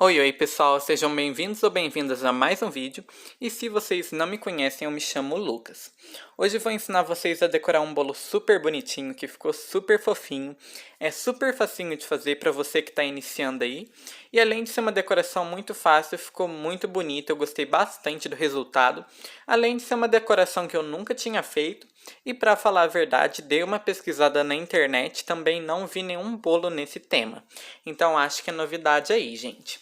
Oi, oi pessoal, sejam bem-vindos ou bem-vindas a mais um vídeo, e se vocês não me conhecem, eu me chamo Lucas. Hoje eu vou ensinar vocês a decorar um bolo super bonitinho, que ficou super fofinho, é super facinho de fazer para você que está iniciando aí, e além de ser uma decoração muito fácil, ficou muito bonito, eu gostei bastante do resultado, além de ser uma decoração que eu nunca tinha feito, e para falar a verdade, dei uma pesquisada na internet, também não vi nenhum bolo nesse tema, então acho que é novidade aí, gente.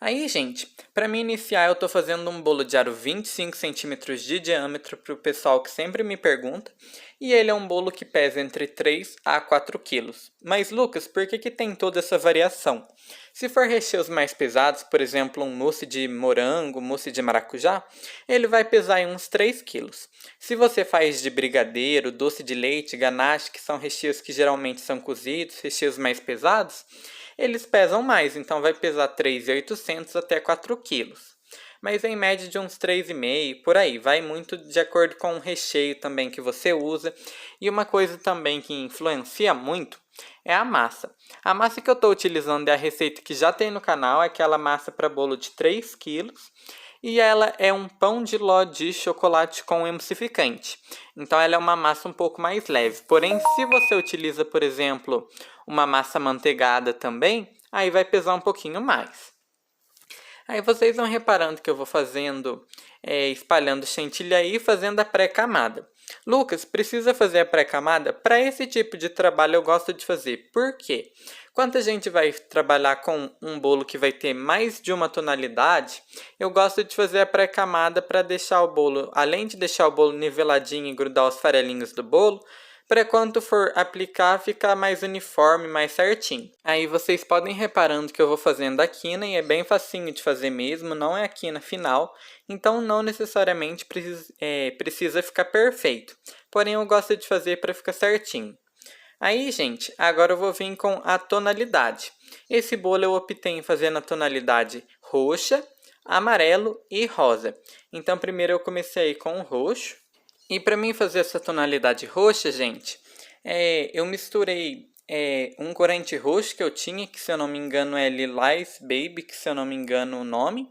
Aí, gente, para me iniciar eu tô fazendo um bolo de aro 25 centímetros de diâmetro para o pessoal que sempre me pergunta, e ele é um bolo que pesa entre 3 a 4 quilos. Mas Lucas, por que tem toda essa variação? Se for recheios mais pesados, por exemplo um mousse de morango, mousse de maracujá, ele vai pesar em uns 3 quilos. Se você faz de brigadeiro, doce de leite, ganache, que são recheios que geralmente são cozidos, recheios mais pesados, eles pesam mais, então vai pesar 3.800 até 4 quilos. Mas em média de uns 3,5 por aí, vai muito de acordo com o recheio também que você usa. E uma coisa também que influencia muito é a massa. A massa que eu estou utilizando é a receita que já tem no canal, é aquela massa para bolo de 3 quilos. E ela é um pão de ló de chocolate com emulsificante. Então ela é uma massa um pouco mais leve. Porém, se você utiliza, por exemplo, uma massa manteigada também, aí vai pesar um pouquinho mais. Aí vocês vão reparando que eu vou fazendo, espalhando chantilly e fazendo a pré-camada. Lucas, precisa fazer a pré-camada? Para esse tipo de trabalho eu gosto de fazer. Por quê? Quando a gente vai trabalhar com um bolo que vai ter mais de uma tonalidade, eu gosto de fazer a pré-camada para deixar o bolo, além de deixar o bolo niveladinho e grudar os farelinhos do bolo, para quando for aplicar ficar mais uniforme, mais certinho. Aí vocês podem ir reparando que eu vou fazendo a quina e é bem facinho de fazer mesmo, não é a quina final, então não necessariamente precisa ficar perfeito. Porém eu gosto de fazer para ficar certinho. Aí, gente, agora eu vou vir com a tonalidade. Esse bolo eu optei em fazer na tonalidade roxa, amarelo e rosa. Então primeiro eu comecei com o roxo. E para mim fazer essa tonalidade roxa, gente, eu misturei um corante roxo que eu tinha, que se eu não me engano é Lilás Baby, que se eu não me engano o nome,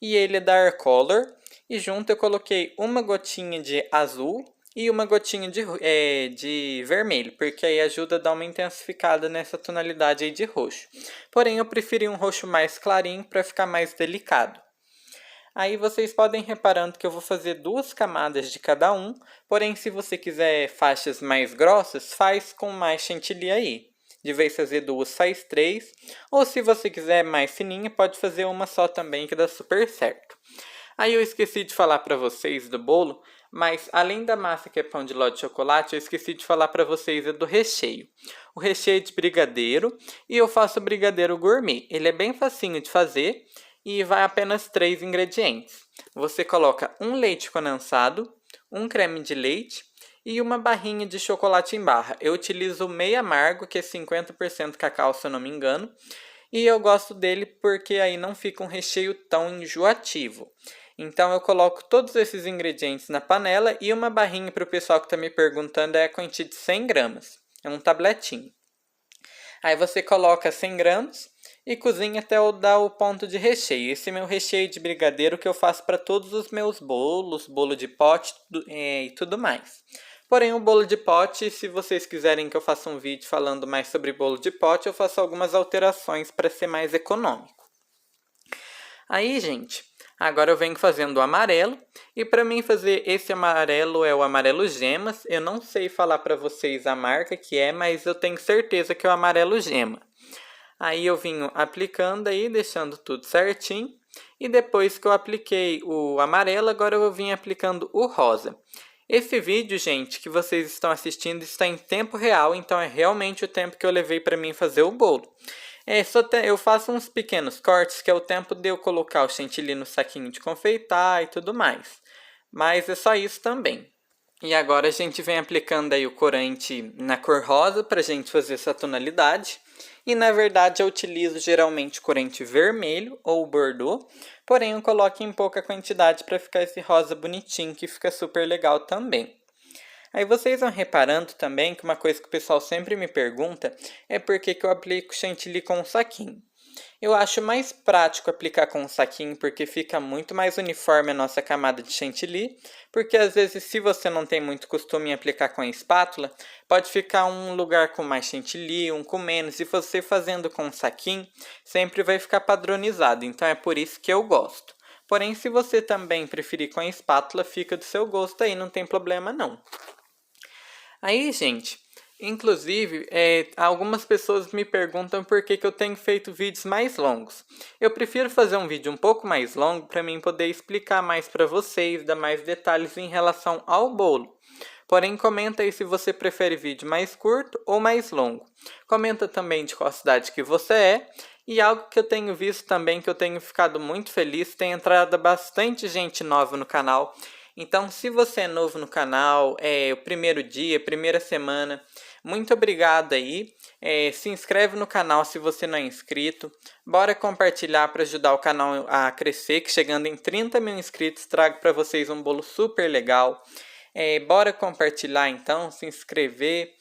e ele é Dark Color, e junto eu coloquei uma gotinha de azul e uma gotinha de vermelho, porque aí ajuda a dar uma intensificada nessa tonalidade aí de roxo. Porém eu preferi um roxo mais clarinho para ficar mais delicado. Aí vocês podem ir reparando que eu vou fazer 2 camadas de cada um, porém se você quiser faixas mais grossas, faz com mais chantilly aí. De vez fazer 2, faz 3, ou se você quiser mais fininha, pode fazer uma só também que dá super certo. Aí eu esqueci de falar para vocês do bolo, mas além da massa que é pão de ló de chocolate, eu esqueci de falar para vocês do recheio. O recheio é de brigadeiro e eu faço brigadeiro gourmet. Ele é bem facinho de fazer e vai apenas 3 ingredientes. Você coloca um leite condensado, um creme de leite e uma barrinha de chocolate em barra. Eu utilizo meio amargo, que é 50% cacau, se eu não me engano. E eu gosto dele porque aí não fica um recheio tão enjoativo. Então eu coloco todos esses ingredientes na panela e uma barrinha para o pessoal que está me perguntando é a quantia de 100 gramas. É um tabletinho. Aí você coloca 100 gramas e cozinha até eu dar o ponto de recheio. Esse é meu recheio de brigadeiro que eu faço para todos os meus bolos, bolo de pote e tudo mais. Porém, o bolo de pote, se vocês quiserem que eu faça um vídeo falando mais sobre bolo de pote, eu faço algumas alterações para ser mais econômico. Aí, gente, agora eu venho fazendo o amarelo. E para mim fazer esse amarelo é o amarelo gemas. Eu não sei falar para vocês a marca que é, mas eu tenho certeza que é o amarelo gema. Aí eu vim aplicando aí, deixando tudo certinho. E depois que eu apliquei o amarelo, agora eu vim aplicando o rosa. Esse vídeo, gente, que vocês estão assistindo está em tempo real, então é realmente o tempo que eu levei para mim fazer o bolo. Eu faço uns pequenos cortes, que é o tempo de eu colocar o chantilly no saquinho de confeitar e tudo mais. Mas é só isso também. E agora a gente vem aplicando aí o corante na cor rosa para a gente fazer essa tonalidade. E na verdade eu utilizo geralmente corante vermelho ou bordeaux, porém eu coloco em pouca quantidade para ficar esse rosa bonitinho que fica super legal também. Aí vocês vão reparando também que uma coisa que o pessoal sempre me pergunta é por que eu aplico chantilly com um saquinho. Eu acho mais prático aplicar com um saquinho porque fica muito mais uniforme a nossa camada de chantilly, porque às vezes se você não tem muito costume em aplicar com a espátula, pode ficar um lugar com mais chantilly, um com menos, e você fazendo com um saquinho, sempre vai ficar padronizado, então é por isso que eu gosto. Porém, se você também preferir com a espátula, fica do seu gosto aí, não tem problema não. Aí, gente, inclusive, algumas pessoas me perguntam por que eu tenho feito vídeos mais longos. Eu prefiro fazer um vídeo um pouco mais longo para mim poder explicar mais para vocês, dar mais detalhes em relação ao bolo. Porém, comenta aí se você prefere vídeo mais curto ou mais longo. Comenta também de qual cidade que você é. E algo que eu tenho visto também, que eu tenho ficado muito feliz, tem entrado bastante gente nova no canal. Então, se você é novo no canal, é o primeiro dia, primeira semana, muito obrigado aí. Se inscreve no canal se você não é inscrito. Bora compartilhar para ajudar o canal a crescer, que chegando em 30 mil inscritos, trago para vocês um bolo super legal. Bora compartilhar então, se inscrever,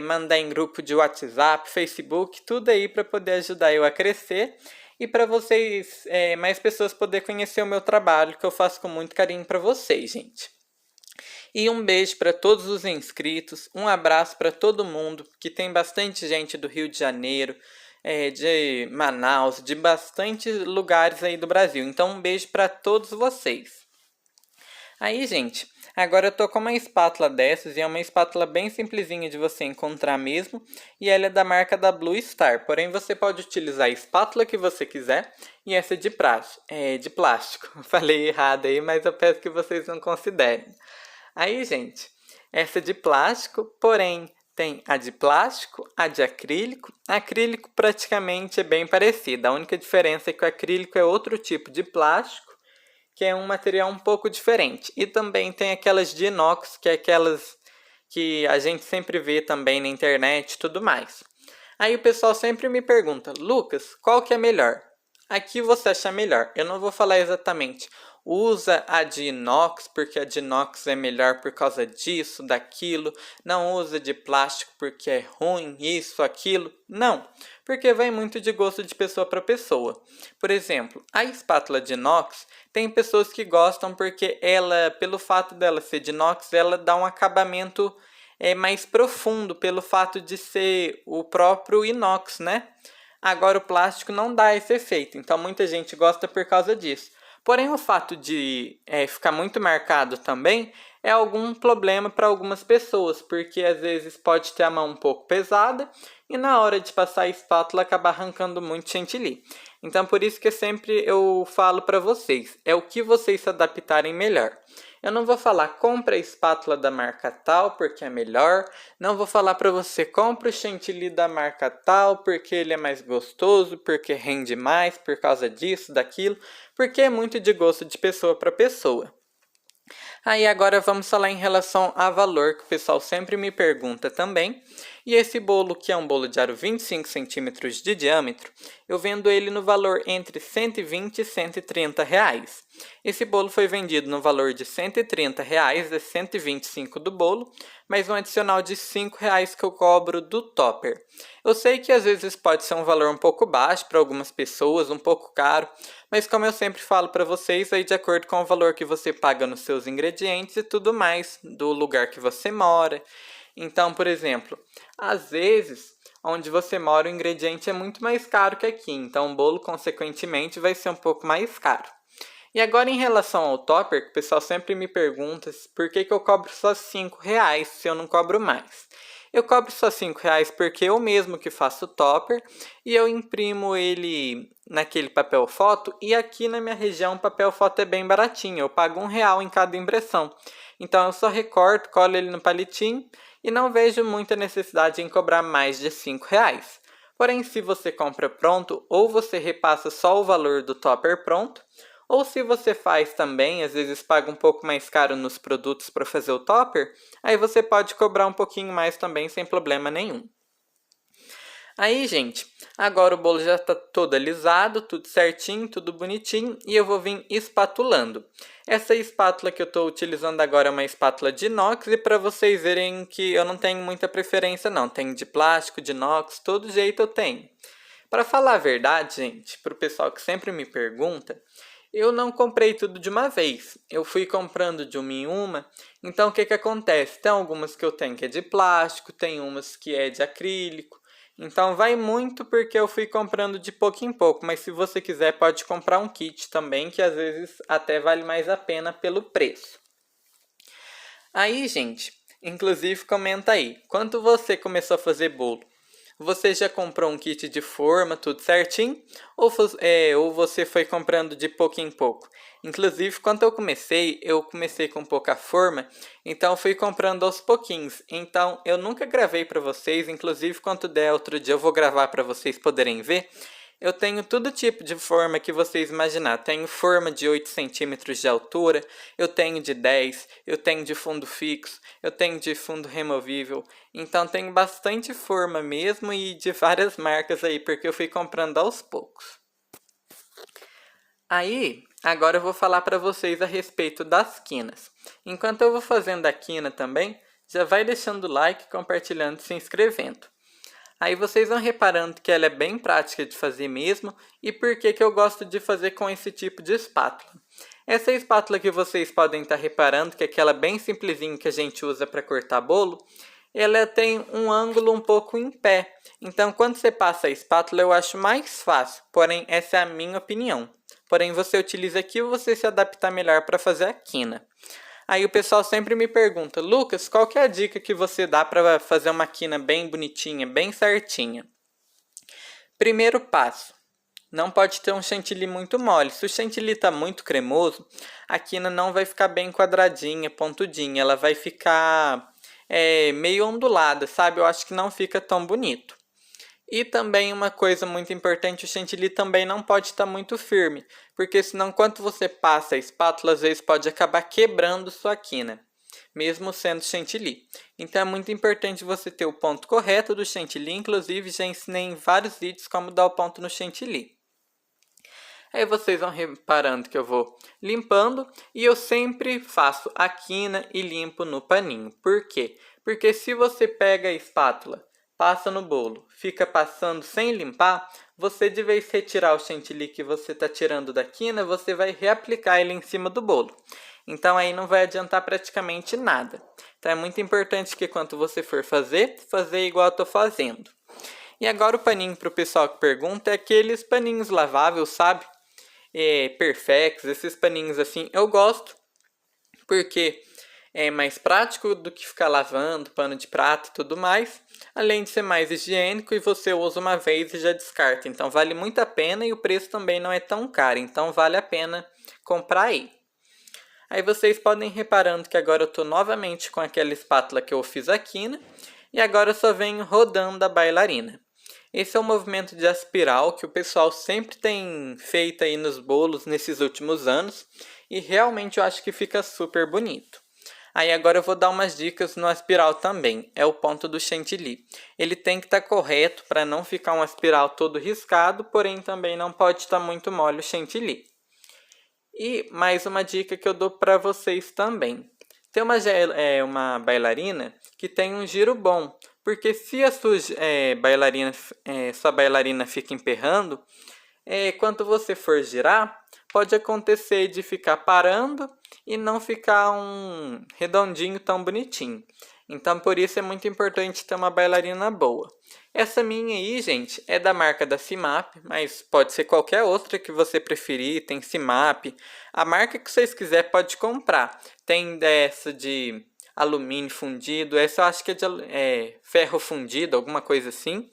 mandar em grupo de WhatsApp, Facebook, tudo aí para poder ajudar eu a crescer. E para vocês, mais pessoas poder conhecer o meu trabalho, que eu faço com muito carinho para vocês, gente. E um beijo para todos os inscritos, um abraço para todo mundo, que tem bastante gente do Rio de Janeiro, de Manaus, de bastante lugares aí do Brasil. Então um beijo para todos vocês. Aí, gente, agora eu tô com uma espátula dessas e é uma espátula bem simplesinha de você encontrar mesmo. E ela é da marca da Blue Star, porém você pode utilizar a espátula que você quiser e essa de plástico. Falei errado aí, mas eu peço que vocês não considerem. Aí, gente, essa de plástico, porém tem a de plástico, a de acrílico. Acrílico praticamente é bem parecida, a única diferença é que o acrílico é outro tipo de plástico, que é um material um pouco diferente. E também tem aquelas de inox, que é aquelas que a gente sempre vê também na internet e tudo mais. Aí o pessoal sempre me pergunta, Lucas, qual que é melhor? Aqui você acha melhor. Eu não vou falar exatamente. Usa a de inox, porque a de inox é melhor por causa disso, daquilo. Não usa de plástico porque é ruim, isso, aquilo. Não, porque vai muito de gosto de pessoa para pessoa. Por exemplo, a espátula de inox, tem pessoas que gostam porque ela, pelo fato dela ser de inox, ela dá um acabamento mais profundo, pelo fato de ser o próprio inox, né? Agora o plástico não dá esse efeito, então muita gente gosta por causa disso. Porém, o fato de ficar muito marcado também é algum problema para algumas pessoas, porque às vezes pode ter a mão um pouco pesada e na hora de passar a espátula acaba arrancando muito chantilly. Então, por isso que sempre eu falo para vocês, é o que vocês se adaptarem melhor. Eu não vou falar compra a espátula da marca tal porque é melhor. Não vou falar para você compra o chantilly da marca tal porque ele é mais gostoso, porque rende mais por causa disso, daquilo. Porque é muito de gosto de pessoa para pessoa. Aí agora vamos falar em relação a valor, que o pessoal sempre me pergunta também. E esse bolo, que é um bolo de aro 25 centímetros de diâmetro, eu vendo ele no valor entre 120 e 130 reais. Esse bolo foi vendido no valor de 130 reais, é 125 do bolo, mais um adicional de 5 reais que eu cobro do topper. Eu sei que às vezes pode ser um valor um pouco baixo para algumas pessoas, um pouco caro, mas como eu sempre falo para vocês, aí de acordo com o valor que você paga nos seus ingredientes e tudo mais, do lugar que você mora. Então, por exemplo, às vezes, onde você mora o ingrediente é muito mais caro que aqui, então o bolo, consequentemente, vai ser um pouco mais caro. E agora em relação ao topper, que o pessoal sempre me pergunta por que eu cobro só 5 reais se eu não cobro mais. Eu cobro só 5 reais porque eu mesmo que faço o topper e eu imprimo ele naquele papel foto, e aqui na minha região o papel foto é bem baratinho, eu pago R$ 1 em cada impressão. Então eu só recorto, colo ele no palitinho e não vejo muita necessidade em cobrar mais de 5 reais. Porém, se você compra pronto, ou você repassa só o valor do topper pronto, ou se você faz também, às vezes paga um pouco mais caro nos produtos para fazer o topper, aí você pode cobrar um pouquinho mais também sem problema nenhum. Aí, gente, agora o bolo já está todo alisado, tudo certinho, tudo bonitinho, e eu vou vir espatulando. Essa espátula que eu estou utilizando agora é uma espátula de inox, e para vocês verem que eu não tenho muita preferência não, tem de plástico, de inox, todo jeito eu tenho. Para falar a verdade, gente, para o pessoal que sempre me pergunta, eu não comprei tudo de uma vez. Eu fui comprando de uma em uma. Então, o que acontece? Tem algumas que eu tenho que é de plástico, tem umas que é de acrílico. Então, vai muito porque eu fui comprando de pouco em pouco. Mas se você quiser, pode comprar um kit também, que às vezes até vale mais a pena pelo preço. Aí, gente, inclusive comenta aí, quando você começou a fazer bolo, você já comprou um kit de forma, tudo certinho? Ou você foi comprando de pouco em pouco? Inclusive, quando eu comecei com pouca forma, então eu fui comprando aos pouquinhos. Então, eu nunca gravei para vocês, inclusive quando der outro dia eu vou gravar para vocês poderem ver. Eu tenho todo tipo de forma que vocês imaginar. Tenho forma de 8 centímetros de altura, eu tenho de 10, eu tenho de fundo fixo, eu tenho de fundo removível. Então tenho bastante forma mesmo e de várias marcas aí, porque eu fui comprando aos poucos. Aí, agora eu vou falar para vocês a respeito das quinas. Enquanto eu vou fazendo a quina também, já vai deixando o like, compartilhando e se inscrevendo. Aí vocês vão reparando que ela é bem prática de fazer mesmo e por que eu gosto de fazer com esse tipo de espátula. Essa espátula que vocês podem estar reparando, que é aquela bem simplesinha que a gente usa para cortar bolo, ela tem um ângulo um pouco em pé. Então quando você passa a espátula eu acho mais fácil, porém essa é a minha opinião. Porém você utiliza aqui ou você se adaptar melhor para fazer a quina. Aí o pessoal sempre me pergunta, Lucas, qual que é a dica que você dá para fazer uma quina bem bonitinha, bem certinha? Primeiro passo, não pode ter um chantilly muito mole. Se o chantilly está muito cremoso, a quina não vai ficar bem quadradinha, pontudinha. Ela vai ficar meio ondulada, sabe? Eu acho que não fica tão bonito. E também uma coisa muito importante, o chantilly também não pode estar muito firme, porque senão quando você passa a espátula, às vezes pode acabar quebrando sua quina, mesmo sendo chantilly. Então é muito importante você ter o ponto correto do chantilly, inclusive já ensinei em vários vídeos como dar o ponto no chantilly. Aí vocês vão reparando que eu vou limpando e eu sempre faço a quina e limpo no paninho. Por quê? Porque se você pega a espátula, passa no bolo, fica passando sem limpar, você de vez retirar o chantilly que você está tirando da quina, você vai reaplicar ele em cima do bolo. Então aí não vai adiantar praticamente nada. Então é muito importante que quando você for fazer igual eu estou fazendo. E agora o paninho para o pessoal que pergunta é aqueles paninhos laváveis, sabe? Perfex, esses paninhos assim, eu gosto. Porque é mais prático do que ficar lavando pano de prato e tudo mais. Além de ser mais higiênico e você usa uma vez e já descarta. Então vale muito a pena e o preço também não é tão caro. Então vale a pena comprar aí. Aí vocês podem ir reparando que agora eu estou novamente com aquela espátula que eu fiz a quina. E agora eu só venho rodando a bailarina. Esse é o movimento de aspiral que o pessoal sempre tem feito aí nos bolos nesses últimos anos. E realmente eu acho que fica super bonito. Aí agora eu vou dar umas dicas no aspiral também. É o ponto do chantilly. Ele tem que estar correto para não ficar um aspiral todo riscado, porém também não pode estar muito mole o chantilly. E mais uma dica que eu dou para vocês também. Tem uma bailarina que tem um giro bom. Porque se a sua bailarina fica emperrando, quando você for girar, pode acontecer de ficar parando e não ficar um redondinho tão bonitinho. Então, por isso é muito importante ter uma bailarina boa. Essa minha aí, gente, é da marca da Cimap, mas pode ser qualquer outra que você preferir. Tem Cimap. A marca que vocês quiserem pode comprar. Tem dessa de alumínio fundido, essa eu acho que é de ferro fundido, alguma coisa assim.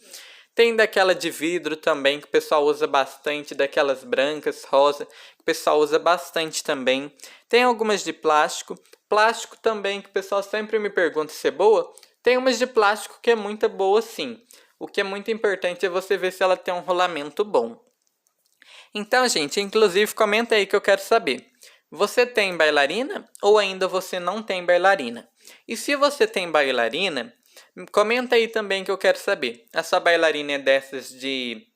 Tem daquela de vidro também, que o pessoal usa bastante, daquelas brancas, rosa, que o pessoal usa bastante também. Tem algumas de plástico. Plástico também, que o pessoal sempre me pergunta se é boa. Tem umas de plástico que é muito boa sim. O que é muito importante é você ver se ela tem um rolamento bom. Então, gente, inclusive comenta aí que eu quero saber. Você tem bailarina ou ainda você não tem bailarina? E se você tem bailarina, comenta aí também que eu quero saber. A sua bailarina é dessas de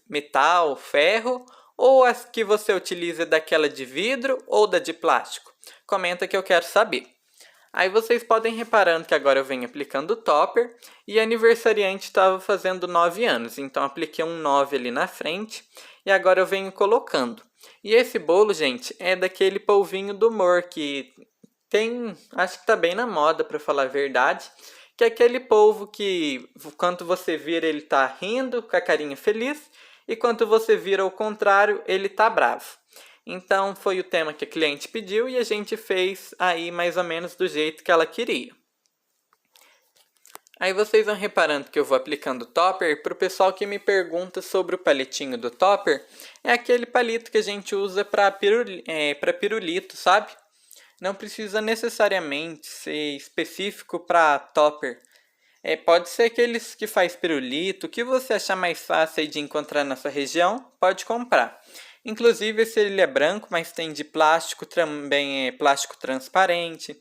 metal, ferro, ou as que você utiliza daquela de vidro ou da de plástico? Comenta que eu quero saber. Aí vocês podem reparando que agora eu venho aplicando o topper e aniversariante estava fazendo 9 anos, então apliquei um 9 ali na frente e agora eu venho colocando. E esse bolo, gente, é daquele polvinho do humor que tem, acho que tá bem na moda para falar a verdade, que é aquele polvo que quando você vira ele tá rindo com a carinha feliz e quando você vira ao contrário ele tá bravo. Então foi o tema que a cliente pediu e a gente fez aí mais ou menos do jeito que ela queria. Aí vocês vão reparando que eu vou aplicando o topper. Para o pessoal que me pergunta sobre o palitinho do topper, é aquele palito que a gente usa para pirulito, sabe? Não precisa necessariamente ser específico para topper. Pode ser aqueles que faz pirulito, o que você achar mais fácil de encontrar na sua região, pode comprar. Inclusive esse ele é branco, mas tem de plástico, também é plástico transparente,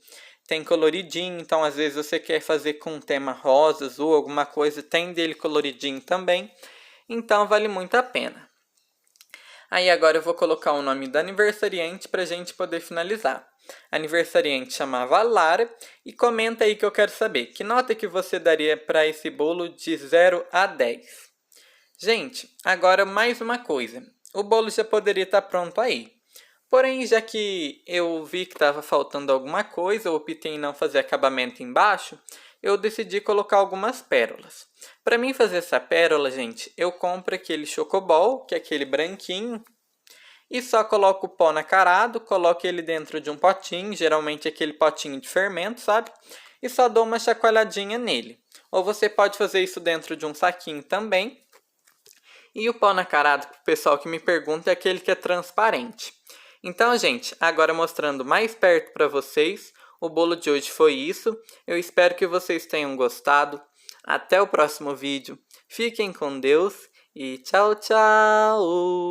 tem coloridinho, então às vezes você quer fazer com um tema rosa, azul, alguma coisa, tem dele coloridinho também, então vale muito a pena. Aí agora eu vou colocar o nome da aniversariante para a gente poder finalizar. A aniversariante chamava Lara e comenta aí que eu quero saber, que nota que você daria para esse bolo de 0 a 10? Gente, agora mais uma coisa, o bolo já poderia estar pronto aí. Porém, já que eu vi que estava faltando alguma coisa, eu optei em não fazer acabamento embaixo, eu decidi colocar algumas pérolas. Para mim fazer essa pérola, gente, eu compro aquele chocobol, que é aquele branquinho, e só coloco o pó nacarado, coloco ele dentro de um potinho, geralmente aquele potinho de fermento, sabe? E só dou uma chacoalhadinha nele. Ou você pode fazer isso dentro de um saquinho também. E o pó nacarado, para o pessoal que me pergunta, é aquele que é transparente. Então, gente, agora mostrando mais perto para vocês, o bolo de hoje foi isso. Eu espero que vocês tenham gostado. Até o próximo vídeo. Fiquem com Deus e tchau, tchau!